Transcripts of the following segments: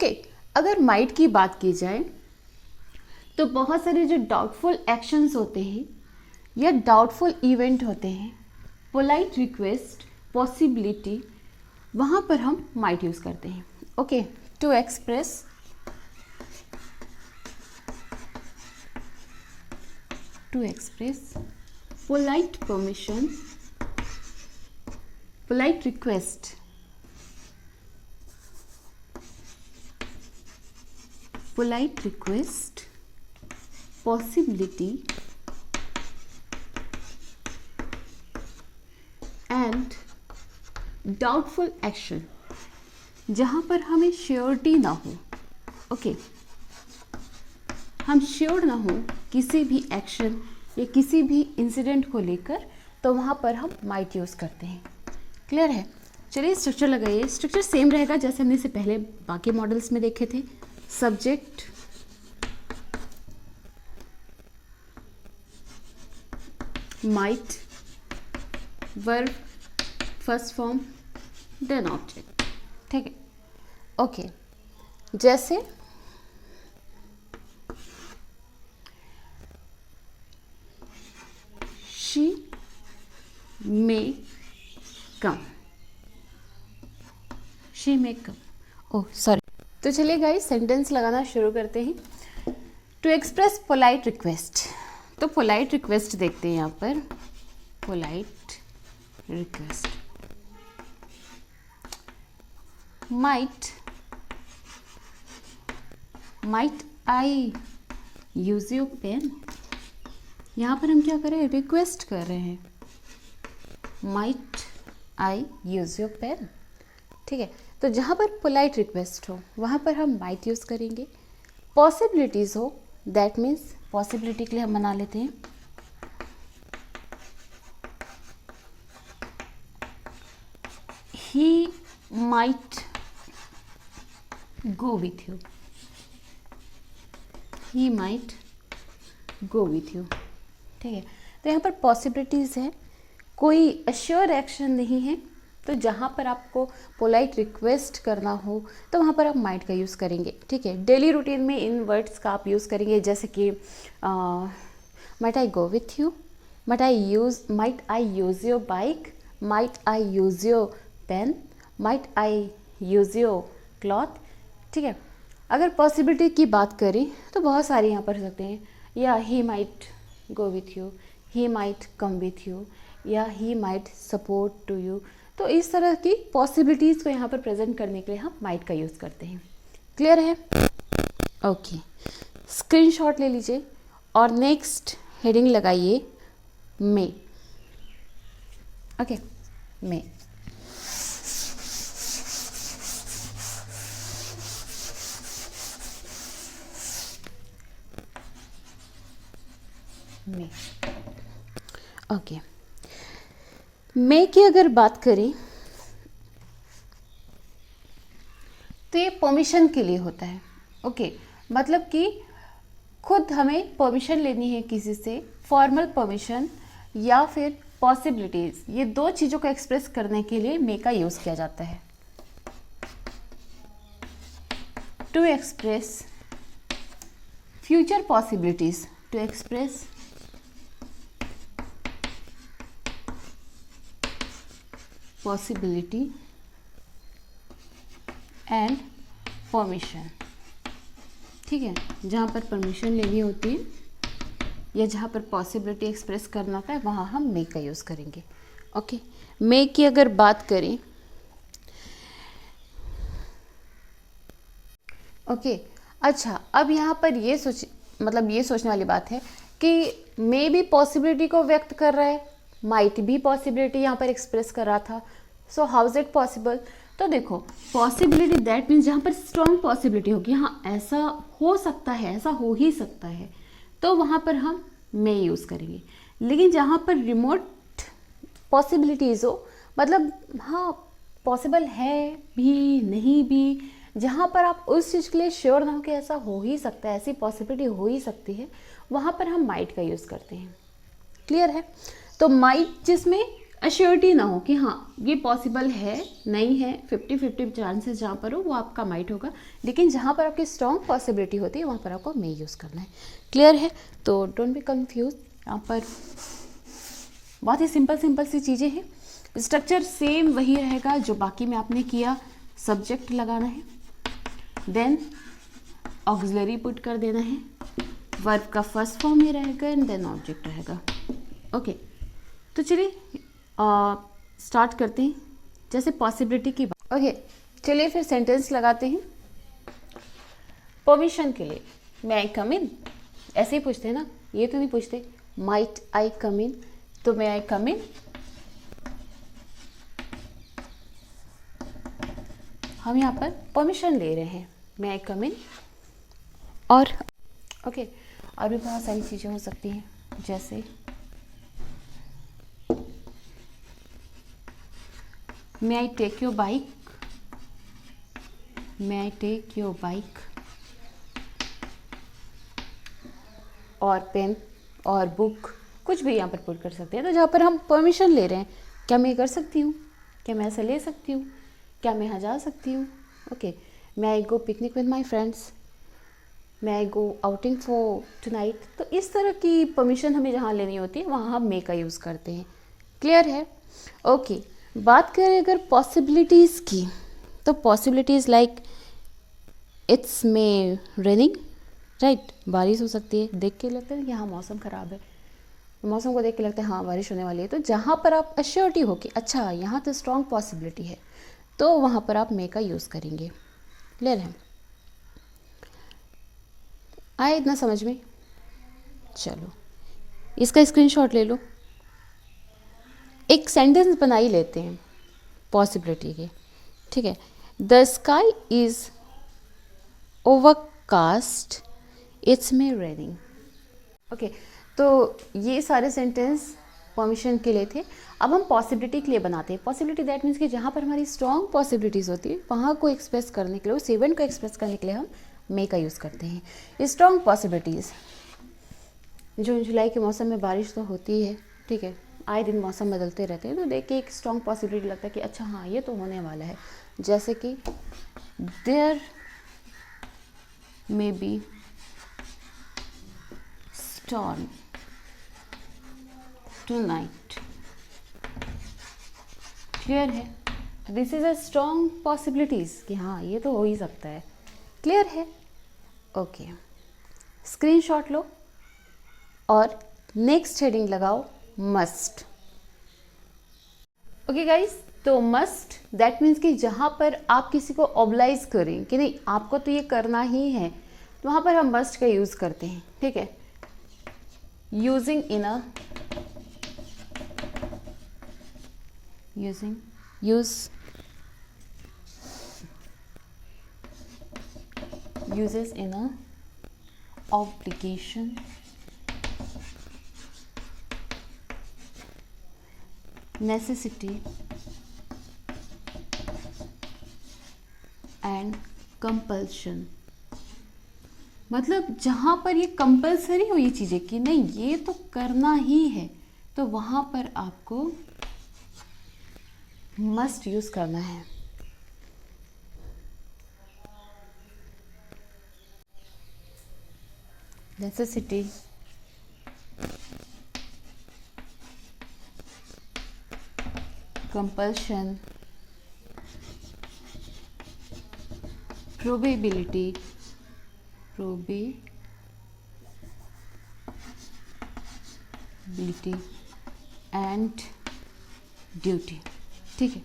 Okay, अगर might की बात की जाए तो बहुत सारे जो डाउटफुल एक्शंस होते हैं या डाउटफुल इवेंट होते हैं, पोलाइट रिक्वेस्ट, पॉसिबिलिटी, वहाँ पर हम माइट यूज़ करते हैं। Okay, to express polite permission, polite request, possibility and doubtful action, जहाँ पर हमें श्योरिटी ना हो। ओके, हम श्योर ना हो किसी भी एक्शन या किसी भी इंसिडेंट को लेकर, तो वहाँ पर हम माइट यूज़ करते हैं। क्लियर है? चलिए स्ट्रक्चर लगाइए। स्ट्रक्चर सेम रहेगा जैसे हमने इसे पहले बाकी मॉडल्स में देखे थे। Subject, might, verb, first form, then object. ठीक है? ओके, जैसे she may come, she may come, oh sorry. तो चलिए गाइस सेंटेंस लगाना शुरू करते हैं। टू एक्सप्रेस पोलाइट रिक्वेस्ट, तो पोलाइट रिक्वेस्ट देखते हैं यहाँ पर। Polite request, might I use your pen. यहाँ पर हम क्या कर रहे हैं? रिक्वेस्ट कर रहे हैं। Might I use your pen. ठीक है, तो जहाँ पर पोलाइट रिक्वेस्ट हो वहाँ पर हम माइट यूज़ करेंगे। पॉसिबिलिटीज़ हो, दैट मीन्स पॉसिबिलिटी के लिए हम बना लेते हैं ही might go with you, he might go with you. ठीक है, तो यहाँ पर पॉसिबिलिटीज़ है, कोई अश्योर एक्शन नहीं है, तो जहाँ पर आपको पोलाइट रिक्वेस्ट करना हो तो वहाँ पर आप माइट का यूज़ करेंगे। ठीक है, डेली रूटीन में इन वर्ड्स का आप यूज़ करेंगे, जैसे कि might I go with you, might I use your bike, might I use your pen, might I use your cloth. ठीक है, अगर पॉसिबिलिटी की बात करें तो बहुत सारे यहाँ पर हो सकते हैं, या he might go with you, he might come with you, या he might support to you. तो इस तरह की पॉसिबिलिटीज़ को यहाँ पर प्रेजेंट करने के लिए हम माइट का यूज़ करते हैं। क्लियर है? ओके, स्क्रीनशॉट ले लीजिए और नेक्स्ट हेडिंग लगाइए मे। ओके, मे। मे। ओके, मे की अगर बात करें तो ये परमिशन के लिए होता है। ओके, मतलब कि खुद हमें परमिशन लेनी है किसी से, फॉर्मल परमिशन या फिर पॉसिबिलिटीज़, ये दो चीज़ों को एक्सप्रेस करने के लिए मे का यूज़ किया जाता है। To express future possibilities, to express possibility and permission। ठीक है, जहाँ पर परमिशन लेनी होती है या जहाँ पर पॉसिबिलिटी एक्सप्रेस करना होता है वहाँ हम मे का यूज़ करेंगे। ओके, मे की अगर बात करें, ओके अच्छा, अब यहाँ पर ये सोचने वाली बात है कि मे भी पॉसिबिलिटी को व्यक्त कर रहा है, माइट भी पॉसिबिलिटी यहाँ पर एक्सप्रेस कर रहा था। So how is it possible? तो देखो, पॉसिबिलिटी दैट मीन्स जहाँ पर स्ट्रॉन्ग पॉसिबिलिटी होगी, हाँ ऐसा हो सकता है, ऐसा हो ही सकता है, तो वहाँ पर हम मे यूज़ करेंगे। लेकिन जहाँ पर रिमोट पॉसिबिलिटीज़ हो, मतलब हाँ पॉसिबल है भी नहीं भी, जहाँ पर आप उस चीज़ के लिए श्योर ना हो कि ऐसा हो ही सकता है, ऐसी पॉसिबिलिटी हो ही सकती है, वहाँ पर हम माइट का यूज़ करते हैं। क्लियर है? तो माइट जिसमें अश्योरिटी ना हो कि हाँ ये पॉसिबल है नहीं है, 50-50 चांसेस जहाँ पर हो वो आपका माइट होगा, लेकिन जहाँ पर आपकी स्ट्रॉन्ग पॉसिबिलिटी होती है वहाँ पर आपको मे यूज़ करना है। क्लियर है? तो डोंट बी कंफ्यूज, यहाँ पर बहुत ही सिंपल सी चीज़ें हैं। स्ट्रक्चर सेम वही रहेगा जो बाकी में आपने किया, सब्जेक्ट लगाना है, देन ऑक्सिलरी पुट कर देना है, वर्ब का फर्स्ट फॉर्म ही रहेगा एंड देन ऑब्जेक्ट रहेगा। ओके, तो चलिए स्टार्ट करते हैं जैसे पॉसिबिलिटी की बात। ओके, चलिए फिर सेंटेंस लगाते हैं। परमिशन के लिए मे आई कम इन, ऐसे ही पूछते हैं ना, ये तो नहीं पूछते माइट आई कम इन, तो मे आई कम इन। हम यहाँ पर परमिशन ले रहे हैं, मे आई कम इन। और ओके, और भी बहुत सारी चीज़ें हो सकती हैं, जैसे may I take your bike, may I take your bike, और पेन और बुक, कुछ भी यहाँ पर पुट कर सकते हैं। तो जहाँ पर हम परमिशन ले रहे हैं, क्या मैं ये कर सकती हूँ, क्या मैं ऐसे ले सकती हूँ, क्या मैं यहाँ जा सकती हूँ। Okay, may I go picnic with my friends, may I go outing for tonight. तो इस तरह की परमिशन हमें जहाँ लेनी होती है वहाँ हम मे का यूज़ करते हैं। क्लियर है? ओके, बात करें अगर पॉसिबिलिटीज़ की, तो possibilities like it's may raining, right, बारिश हो सकती है। देख के लगता है कि हाँ मौसम ख़राब है, मौसम को देख के लगता है हाँ बारिश होने वाली है। तो जहाँ पर आप अश्योरिटी हो कि अच्छा यहाँ तो स्ट्रॉन्ग पॉसिबिलिटी है, तो वहाँ पर आप मे का यूज़ करेंगे। क्लियर है? आए इतना समझ में? चलो इसका स्क्रीनशॉट ले लो। एक सेंटेंस बना ही लेते हैं पॉसिबिलिटी के, ठीक है। The sky is overcast, it's may raining. Okay, तो ये सारे सेंटेंस परमिशन के लिए थे। अब हम पॉसिबिलिटी के लिए बनाते हैं। पॉसिबिलिटी दैट मीन्स कि जहाँ पर हमारी स्ट्रॉन्ग पॉसिबिलिटीज़ होती है वहाँ को एक्सप्रेस करने के लिए, उस इवेंट को एक्सप्रेस करने के लिए हम मे का यूज़ करते हैं। स्ट्रॉन्ग पॉसिबिलिटीज़, जून जुलाई के मौसम में बारिश तो होती है, ठीक है, आए दिन मौसम बदलते रहते हैं, तो देख के एक स्ट्रॉन्ग पॉसिबिलिटी लगता है कि अच्छा हाँ ये तो होने वाला है। जैसे कि there may be storm tonight. Clear है? This is a strong possibilities कि हाँ ये तो हो ही सकता है। क्लियर है? ओके, स्क्रीनशॉट लो और नेक्स्ट हेडिंग लगाओ मस्ट। ओके गाइस, तो मस्ट दैट मीन्स कि जहाँ पर आप किसी को ऑब्लाइज करें कि नहीं आपको तो ये करना ही है, तो वहाँ पर हम मस्ट का यूज़ करते हैं, ठीक है। Using in a uses in a obligation, necessity and compulsion। मतलब जहाँ पर ये कंपल्सरी हो ये चीज़ें कि नहीं ये तो करना ही है, तो वहाँ पर आपको मस्ट यूज़ करना है। Necessity, compulsion, probability and duty, ठीक है।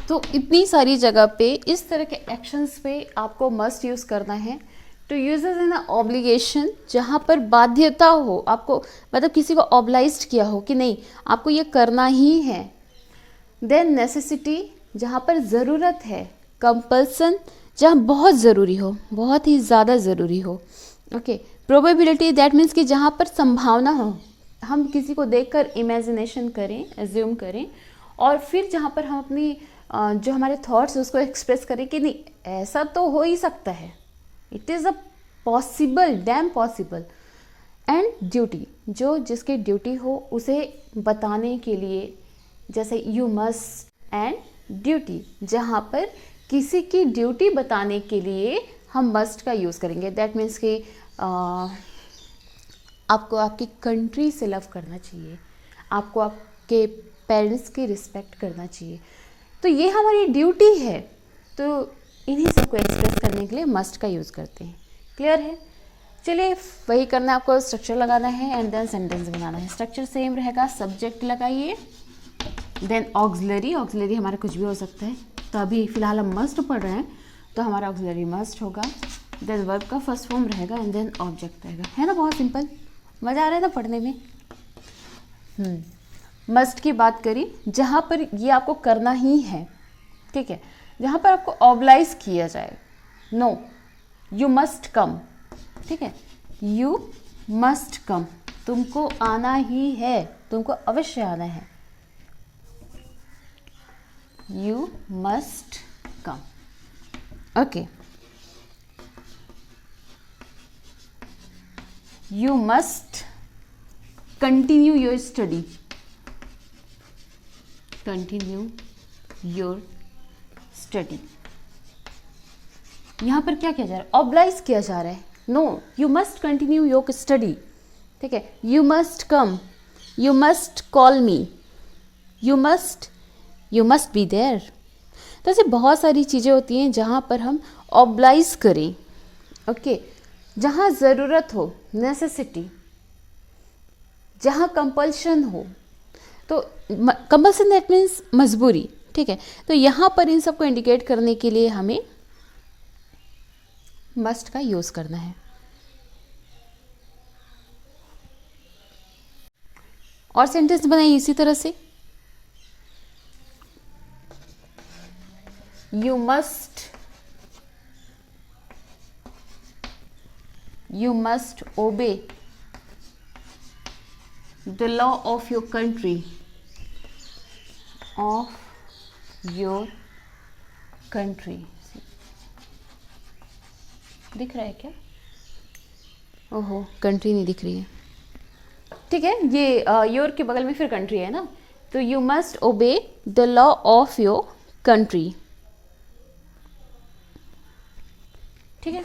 तो इतनी सारी जगह पे इस तरह के एक्शंस पे आपको मस्ट यूज़ करना है। टू यूजेस इन ऑब्लिगेशन, जहाँ पर बाध्यता हो आपको, मतलब किसी को ऑब्लाइज्ड किया हो कि नहीं आपको ये करना ही है। देन नेसेसिटी, जहाँ पर ज़रूरत है। कंपल्सन, जहाँ बहुत ज़रूरी हो, बहुत ही ज़्यादा ज़रूरी हो। ओके, प्रोबेबिलिटी दैट मीन्स कि जहाँ पर संभावना हो, हम किसी को देखकर इमेजिनेशन करें, एज्यूम करें, और फिर जहाँ पर हम अपनी जो हमारे थॉट्स उसको एक्सप्रेस करें कि नहीं ऐसा तो हो ही सकता है, it is a possible, dam possible. And duty, जो जिसकी ड्यूटी हो उसे बताने के लिए जैसे यू मस्ट एंड ड्यूटी, जहाँ पर किसी की ड्यूटी बताने के लिए हम मस्ट का यूज़ करेंगे। दैट मीन्स कि आपको आपकी कंट्री से लव करना चाहिए, आपको आपके पेरेंट्स की रिस्पेक्ट करना चाहिए, तो ये हमारी ड्यूटी है। तो इन्हीं सबको एक्सप्रेस करने के लिए मस्ट का यूज़ करते हैं। क्लियर है? चलिए वही करना है, आपको स्ट्रक्चर लगाना है एंड देन सेंटेंस बनाना है। स्ट्रक्चर सेम रहेगा, सब्जेक्ट लगाइए, देन ऑक्सिलरी, ऑक्सिलरी हमारा कुछ भी हो सकता है, तो अभी फिलहाल हम मस्ट पढ़ रहे हैं तो हमारा ऑक्सिलरी मस्ट होगा, देन वर्ब का फर्स्ट फॉर्म रहेगा एंड देन ऑब्जेक्ट रहेगा। है ना, बहुत सिंपल, मज़ा आ रहा है ना पढ़ने में। मस्ट की बात करी, जहाँ पर ये आपको करना ही है, ठीक है, जहाँ पर आपको ऑब्लाइज किया जाए। नो, यू मस्ट कम, ठीक है, यू मस्ट कम, तुमको आना ही है, तुमको अवश्य आना है, you must come. Okay, you must continue your study, continue your study. यहाँ पर क्या किया जा रहा है? ऑब्लाइज किया जा रहा है। No, you must continue your study, ठीक है, you must come, you must call me, you must be there. तो ऐसे बहुत सारी चीज़ें होती हैं जहाँ पर हम ऑब्लाइज करें। ओके, जहाँ ज़रूरत हो, नेसेसिटी, जहाँ कंपल्शन हो, तो कंपल्सन दैट मीन्स मजबूरी, ठीक है, तो यहाँ पर इन सबको इंडिकेट करने के लिए हमें मस्ट का यूज़ करना है। और सेंटेंस बनाइए इसी तरह से, you must obey the law of your country, दिख रहा है क्या? ओहो, कंट्री नहीं दिख रही है, ठीक है, ये योर के बगल में फिर कंट्री है ना, तो you must obey the law of your country, ठीक है,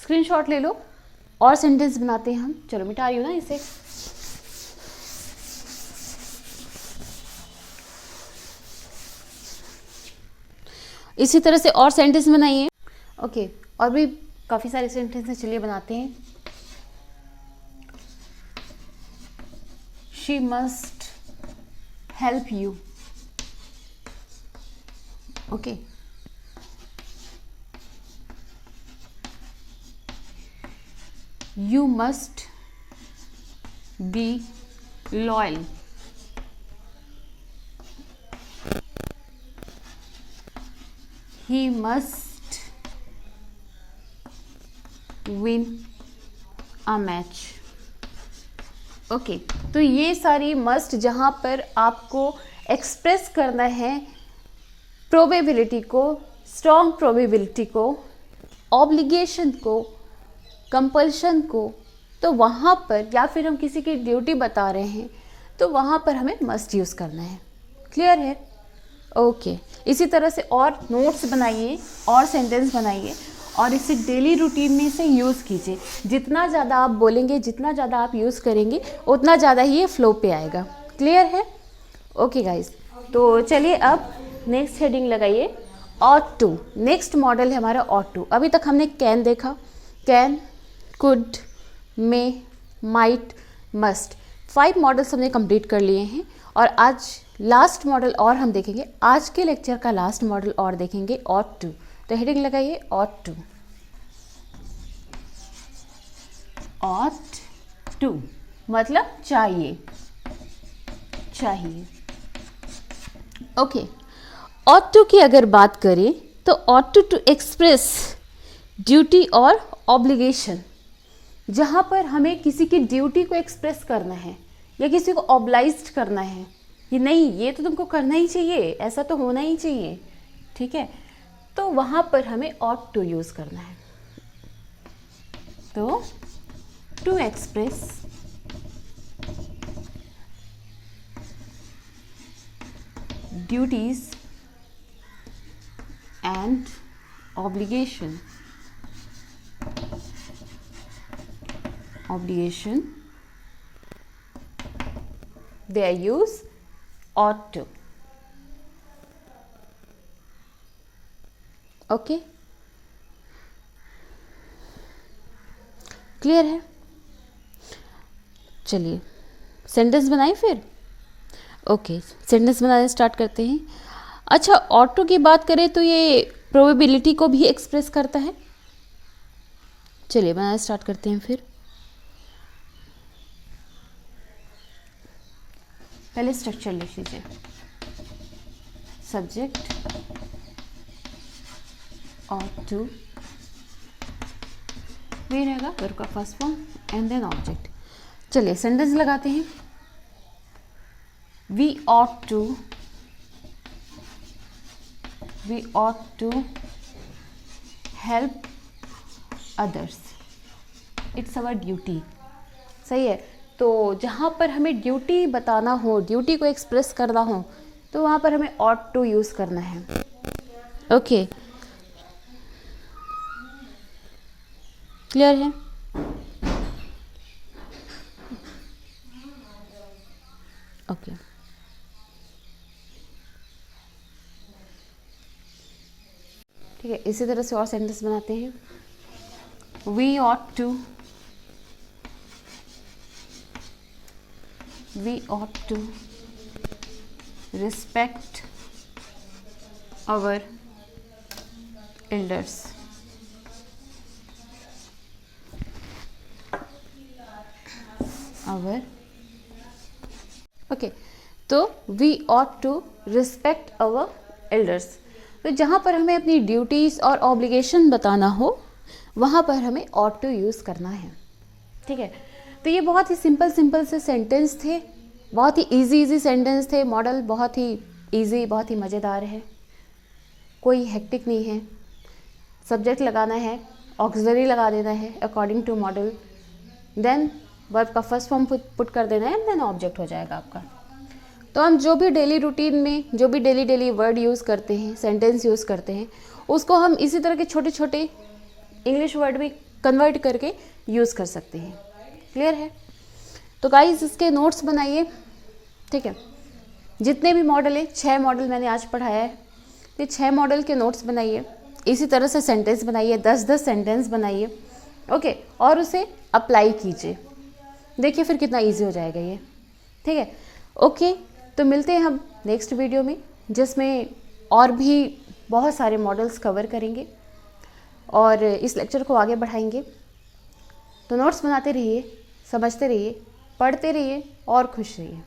स्क्रीनशॉट ले लो। और सेंटेंस बनाते हैं हम, चलो मिटा रही हूँ ना इसे। इसी तरह से और सेंटेंस बनाइए। ओके, और भी काफ़ी सारे सेंटेंस हैं, चलिए बनाते हैं। She must help you, okay, you must be loyal, he must win a match। Okay, तो ये सारी मस्ट जहाँ पर आपको एक्सप्रेस करना है प्रोबेबिलिटी को, स्ट्रॉन्ग प्रोबेबिलिटी को, ऑब्लिगेशन को, कंपल्शन को, तो वहाँ पर, या फिर हम किसी की ड्यूटी बता रहे हैं तो वहाँ पर हमें मस्ट यूज़ करना है। क्लियर है? ओके, इसी तरह से और नोट्स बनाइए और सेंटेंस बनाइए और इसे डेली रूटीन में से यूज़ कीजिए। जितना ज़्यादा आप बोलेंगे, जितना ज़्यादा आप यूज़ करेंगे, उतना ज़्यादा ही ये फ्लो पे आएगा। क्लियर है? ओके गाइज, तो चलिए अब नेक्स्ट हेडिंग लगाइए, ऑट टू। नेक्स्ट मॉडल है हमारा ऑट टू। अभी तक हमने कैन देखा, can, could, may, might, must, 5 models हमने कंप्लीट कर लिए हैं और आज लास्ट मॉडल और हम देखेंगे। आज के लेक्चर का लास्ट मॉडल और देखेंगे, ऑट टू। तो हेडिंग लगाइए, ऑट टू। ऑट टू मतलब चाहिए, चाहिए। ओके, ऑट टू की अगर बात करें तो ऑट टू एक्सप्रेस ड्यूटी और ऑब्लिगेशन, जहाँ पर हमें किसी की ड्यूटी को एक्सप्रेस करना है या किसी को ऑब्लाइज्ड करना है, ये नहीं, ये तो तुमको करना ही चाहिए, ऐसा तो होना ही चाहिए, ठीक है, तो वहाँ पर हमें ऑट टू यूज़ करना है। तो to express duties and obligation they use ought to. Okay, clear है? चलिए सेंटेंस बनाएं फिर। ओके, सेंटेंस बनाने स्टार्ट करते हैं। अच्छा, ऑटो की बात करें तो ये प्रोबेबिलिटी को भी एक्सप्रेस करता है। चलिए बनाना स्टार्ट करते हैं फिर। पहले स्ट्रक्चर लिख लीजिए। सब्जेक्ट ought to, वही रहेगा वर्ब का first form and then object. चलिए सेंटेंस लगाते हैं। we ought to help others, it's our duty। सही है, तो जहाँ पर हमें ड्यूटी बताना हो, ड्यूटी को एक्सप्रेस करना हो, तो वहाँ पर हमें ought to यूज़ करना है। ओके, क्लियर है? ओके, ठीक है, इसी तरह से और सेंटेंस बनाते हैं। we ought to respect our elders। Okay, तो we ought to respect our elders. तो जहाँ पर हमें अपनी ड्यूटीज़ और ऑब्लिगेशन बताना हो, वहाँ पर हमें ought टू यूज़ करना है। ठीक है, तो ये बहुत ही सिंपल से सेंटेंस थे, बहुत ही इजी सेंटेंस थे। मॉडल बहुत ही इजी, बहुत ही मज़ेदार है, कोई हेक्टिक नहीं है। सब्जेक्ट लगाना है, ऑक्सिलरी लगा देना है according to model, then verb का फर्स्ट फॉर्म पुट कर देना है, देन ऑब्जेक्ट हो जाएगा आपका। तो हम जो भी डेली रूटीन में जो भी डेली वर्ड यूज़ करते हैं, सेंटेंस यूज़ करते हैं, उसको हम इसी तरह के छोटे छोटे इंग्लिश वर्ड में कन्वर्ट करके यूज़ कर सकते हैं। क्लियर है? तो गाइस इसके नोट्स बनाइए। ठीक है, जितने भी मॉडल है, 6 मॉडल मैंने आज पढ़ाया है, ये 6 मॉडल के नोट्स बनाइए। इसी तरह से सेंटेंस बनाइए, 10-10 सेंटेंस बनाइए। ओके, और उसे अप्लाई कीजिए, देखिए फिर कितना इजी हो जाएगा ये। ठीक है, ओके, तो मिलते हैं हम नेक्स्ट वीडियो में, जिसमें और भी बहुत सारे मॉडल्स कवर करेंगे और इस लेक्चर को आगे बढ़ाएंगे। तो नोट्स बनाते रहिए, समझते रहिए, पढ़ते रहिए और खुश रहिए।